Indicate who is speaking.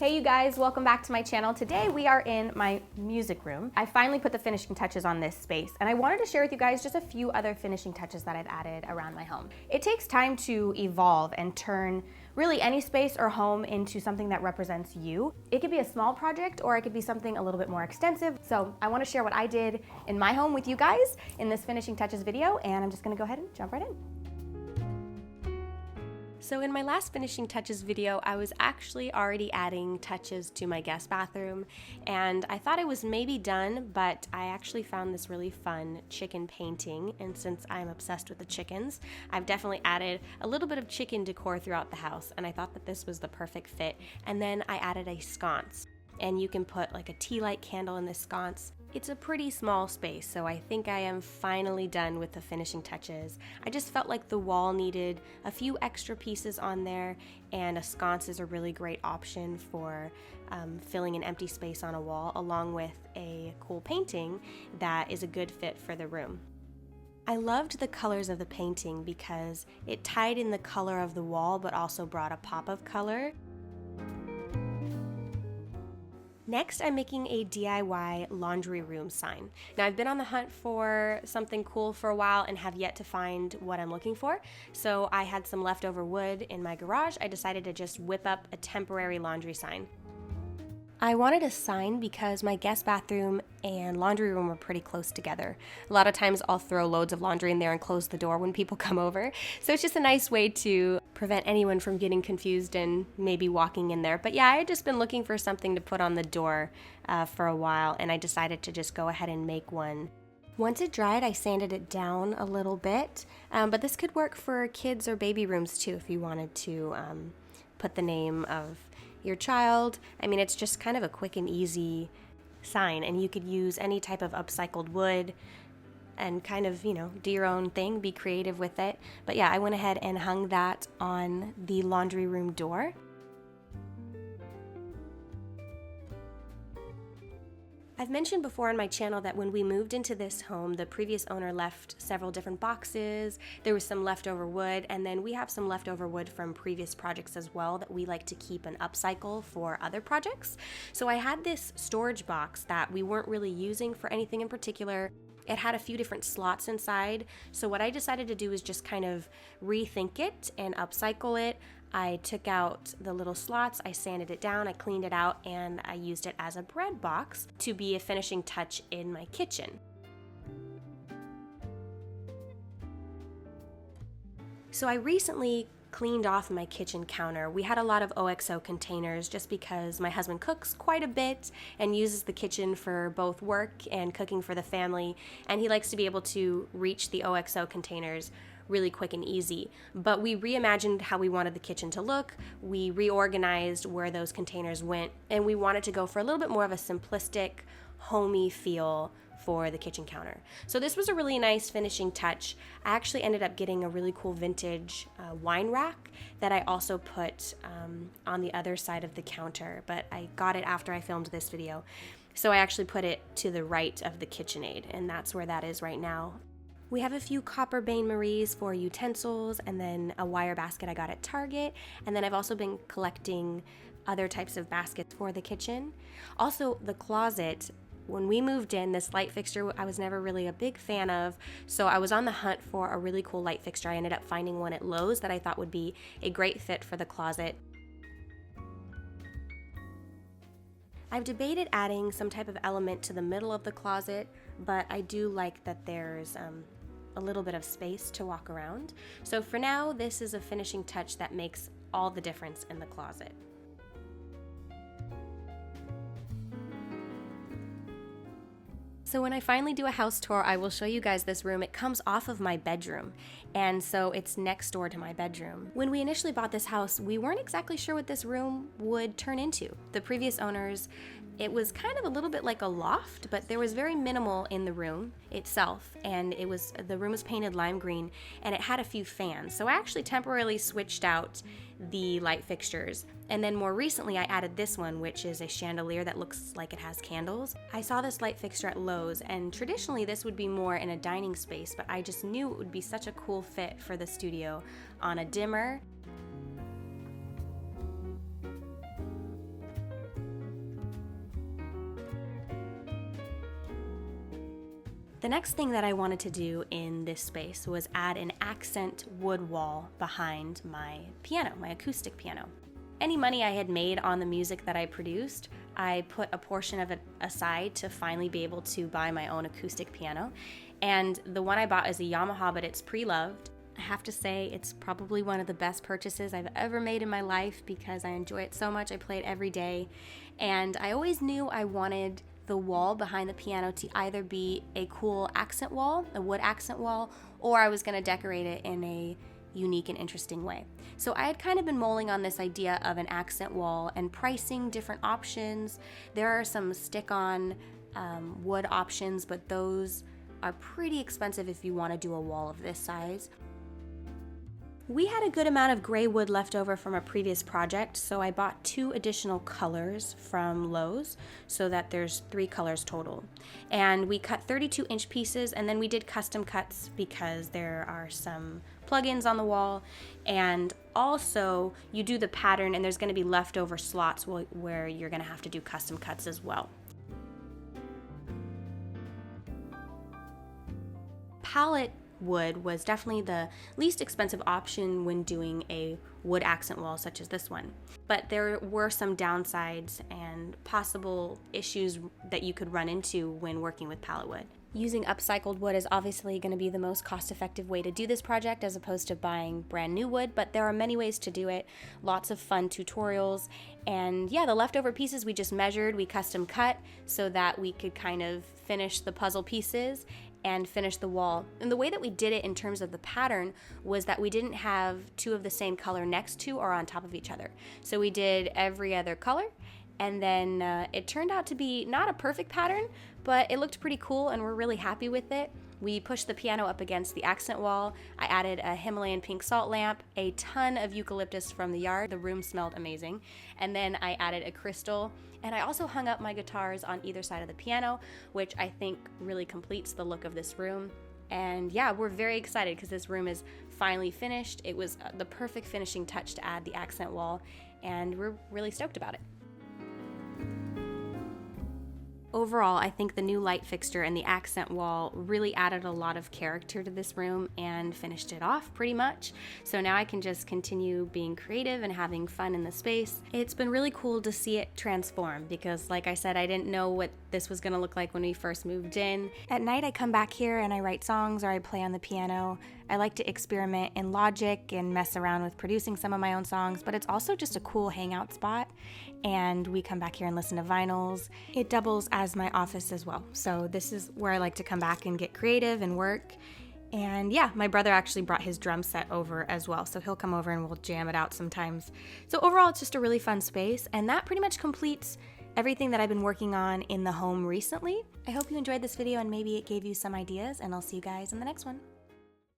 Speaker 1: Hey you guys, welcome back to my channel. Today we are in my music room. I finally put the finishing touches on this space, and I wanted to share with you guys just a few other finishing touches that I've added around my home. It takes time to evolve and turn really any space or home into something that represents you. It could be a small project or it could be something a little bit more extensive. So I want to share what I did in my home with you guys in this finishing touches video, and I'm just going to go ahead and jump right in. So in my last finishing touches video, I was actually already adding touches to my guest bathroom, and I thought I was maybe done, but I actually found this really fun chicken painting, and since I'm obsessed with the chickens, I've definitely added a little bit of chicken decor throughout the house, and I thought that this was the perfect fit. And then I added a sconce, and you can put like a tea light candle in this sconce. It's a pretty small space, so I think I am finally done with the finishing touches. I just felt like the wall needed a few extra pieces on there, and a sconce is a really great option for filling an empty space on a wall, along with a cool painting that is a good fit for the room. I loved the colors of the painting because it tied in the color of the wall but also brought a pop of color. Next, I'm making a DIY laundry room sign. Now, I've been on the hunt for something cool for a while and have yet to find what I'm looking for. So I had some leftover wood in my garage. I decided to just whip up a temporary laundry sign. I wanted a sign because my guest bathroom and laundry room are pretty close together. A lot of times I'll throw loads of laundry in there and close the door when people come over. So it's just a nice way to prevent anyone from getting confused and maybe walking in there. But yeah, I had just been looking for something to put on the door for a while, and I decided to just go ahead and make one. Once it dried, I sanded it down a little bit, but this could work for kids or baby rooms too if you wanted to put the name of your child. I mean, it's just kind of a quick and easy sign, and you could use any type of upcycled wood and kind of, do your own thing, be creative with it. But yeah, I went ahead and hung that on the laundry room door. I've mentioned before on my channel that when we moved into this home, the previous owner left several different boxes. There was some leftover wood, and then we have some leftover wood from previous projects as well that we like to keep and upcycle for other projects. So I had this storage box that we weren't really using for anything in particular. It had a few different slots inside, so what I decided to do is just kind of rethink it and upcycle it. I took out the little slots, I sanded it down, I cleaned it out, and I used it as a bread box to be a finishing touch in my kitchen. So I recently cleaned off my kitchen counter. We had a lot of OXO containers just because my husband cooks quite a bit and uses the kitchen for both work and cooking for the family, and he likes to be able to reach the OXO containers really quick and easy. But we reimagined how we wanted the kitchen to look, we reorganized where those containers went, and we wanted to go for a little bit more of a simplistic, homey feel for the kitchen counter. So this was a really nice finishing touch. I actually ended up getting a really cool vintage wine rack that I also put on the other side of the counter, but I got it after I filmed this video. So I actually put it to the right of the KitchenAid, and that's where that is right now. We have a few copper bain-maries for utensils, and then a wire basket I got at Target, and then I've also been collecting other types of baskets for the kitchen. Also, the closet, when we moved in, this light fixture I was never really a big fan of, so I was on the hunt for a really cool light fixture. I ended up finding one at Lowe's that I thought would be a great fit for the closet. I've debated adding some type of element to the middle of the closet, but I do like that there's a little bit of space to walk around. So for now, this is a finishing touch that makes all the difference in the closet. So when I finally do a house tour, I will show you guys this room. It comes off of my bedroom, and so it's next door to my bedroom. When we initially bought this house, we weren't exactly sure what this room would turn into. The previous owners, it was kind of a little bit like a loft, but there was very minimal in the room itself, and the room was painted lime green, and it had a few fans. So I actually temporarily switched out the light fixtures, and then more recently I added this one, which is a chandelier that looks like it has candles. I saw this light fixture at Lowe's, and traditionally this would be more in a dining space, but I just knew it would be such a cool fit for the studio on a dimmer. The next thing that I wanted to do in this space was add an accent wood wall behind my piano, my acoustic piano. Any money I had made on the music that I produced, I put a portion of it aside to finally be able to buy my own acoustic piano. And the one I bought is a Yamaha, but it's pre-loved. I have to say it's probably one of the best purchases I've ever made in my life because I enjoy it so much. I play it every day. And I always knew I wanted the wall behind the piano to either be a cool accent wall, a wood accent wall, or I was going to decorate it in a unique and interesting way. So I had kind of been mulling on this idea of an accent wall and pricing different options. There are some stick-on wood options, but those are pretty expensive if you want to do a wall of this size. We had a good amount of gray wood left over from a previous project, so I bought 2 additional colors from Lowe's so that there's 3 colors total. And we cut 32-inch pieces, and then we did custom cuts because there are some plugins on the wall, and also you do the pattern and there's going to be leftover slots where you're going to have to do custom cuts as well. Pallet wood was definitely the least expensive option when doing a wood accent wall such as this one. But there were some downsides and possible issues that you could run into when working with pallet wood. Using upcycled wood is obviously going to be the most cost-effective way to do this project as opposed to buying brand new wood, but there are many ways to do it. Lots of fun tutorials, and yeah, the leftover pieces we just measured, we custom cut so that we could kind of finish the puzzle pieces and finish the wall. And the way that we did it in terms of the pattern was that we didn't have 2 of the same color next to or on top of each other. So we did every other color, and then it turned out to be not a perfect pattern, but it looked pretty cool and we're really happy with it. We pushed the piano up against the accent wall. I added a Himalayan pink salt lamp, a ton of eucalyptus from the yard. The room smelled amazing. And then I added a crystal, and I also hung up my guitars on either side of the piano, which I think really completes the look of this room. And yeah, we're very excited because this room is finally finished. It was the perfect finishing touch to add the accent wall, and we're really stoked about it. Overall, I think the new light fixture and the accent wall really added a lot of character to this room and finished it off pretty much. So now I can just continue being creative and having fun in the space. It's been really cool to see it transform because, like I said, I didn't know what this was going to look like when we first moved in. At night, I come back here and I write songs or I play on the piano. I like to experiment in Logic and mess around with producing some of my own songs, but it's also just a cool hangout spot. And we come back here and listen to vinyls. It doubles as my office as well. So this is where I like to come back and get creative and work. And yeah, my brother actually brought his drum set over as well. So he'll come over and we'll jam it out sometimes. So overall, it's just a really fun space. And that pretty much completes everything that I've been working on in the home recently. I hope you enjoyed this video and maybe it gave you some ideas, and I'll see you guys in the next one.